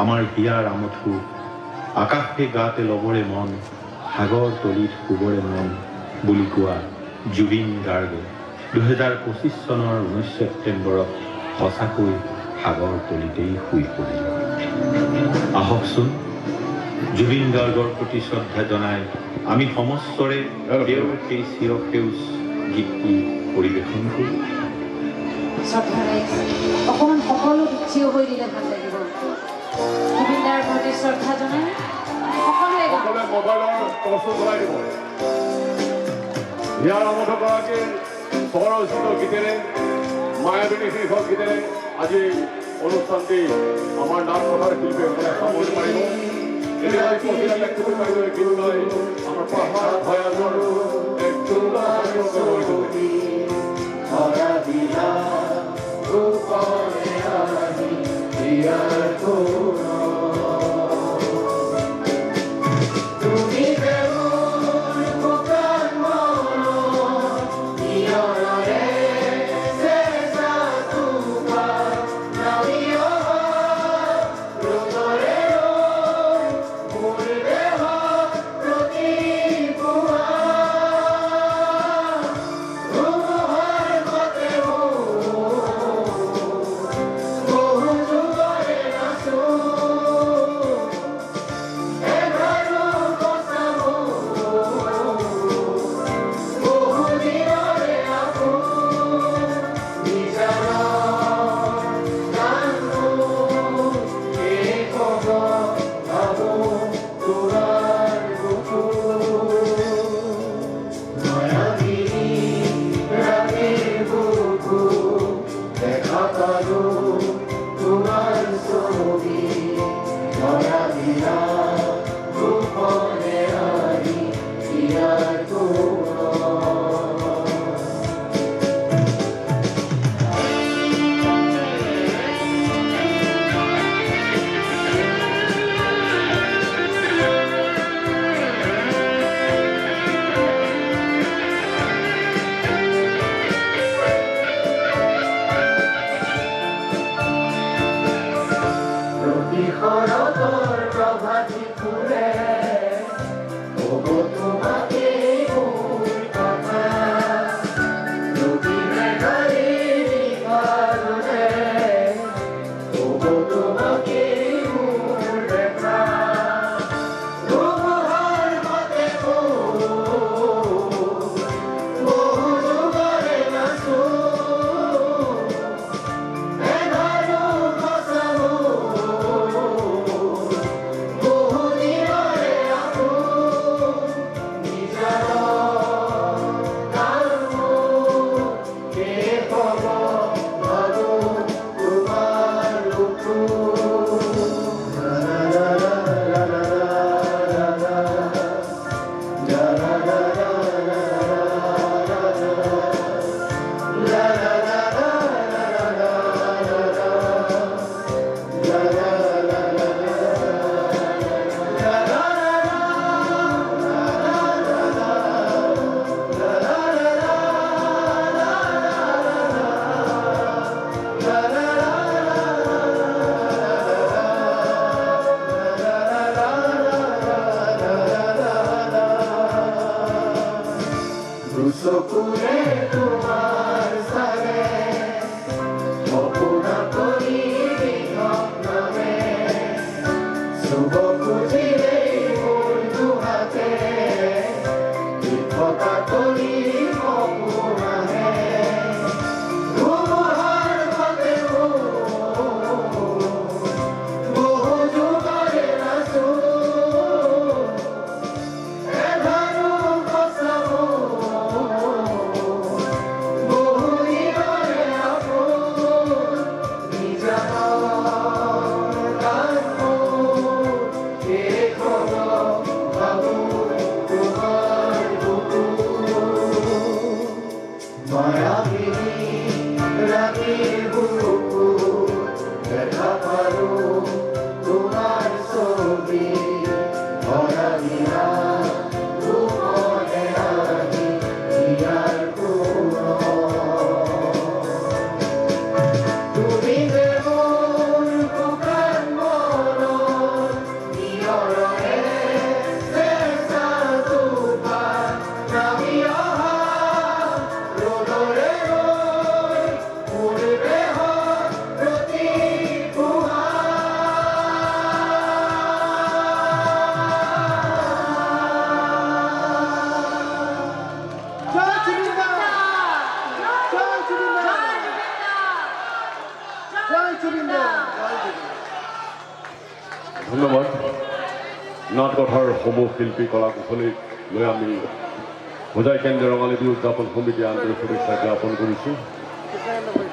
আমাৰ হিয়াৰ আমঠু আকাশে গাতে ল'বৰে মন সাগৰ তলিত শুবৰে মন বুলি কোৱা জুবিন গাৰ্গে 2025 চনৰ 19 ছেপ্টেম্বৰত সঁচাকৈ সাগৰ তলিতেই শুই পৰিল। আহকচোন জুবিন গাৰ্গৰ প্ৰতি শ্ৰদ্ধা জনাই আমি সমস্তৰে তেওঁৰ সেই চিৰসেউজ গীতটি পৰিৱেশন কৰোঁ। শ্ৰদ্ধাৰে অকণমান সকলো থিয় হৈ দিলে ভাল লাগিব। জুবিন দাৰ প্ৰতি শ্ৰদ্ধা জনাই সকলোৱে মোবাইলৰ টৰ্চটো জ্বলাই দিব। ইয়াৰ আমঠগৰাকীৰ স্বৰচিত গীতেৰে মায়াবিনী শীৰ্ষক গীতেৰে আজি অনুষ্ঠানটি আমাৰ নাম প্ৰচাৰ শিল্পীসকলে সামৰি পাৰিব। এতিয়া দেখিব পাৰিব এই গীত লৈ আমাৰ পাহাৰ ভয়ালৰ এক Yeah. ধন্যবাদ। নাটকথাৰ সমূহ শিল্পী কলা কুশলীক লৈ আমি হোজাই কেন্দ্ৰীয় ৰঙালী বিহু উদযাপন সমিতিয়ে আন্তৰিক শুভেচ্ছা জ্ঞাপন কৰিছোঁ।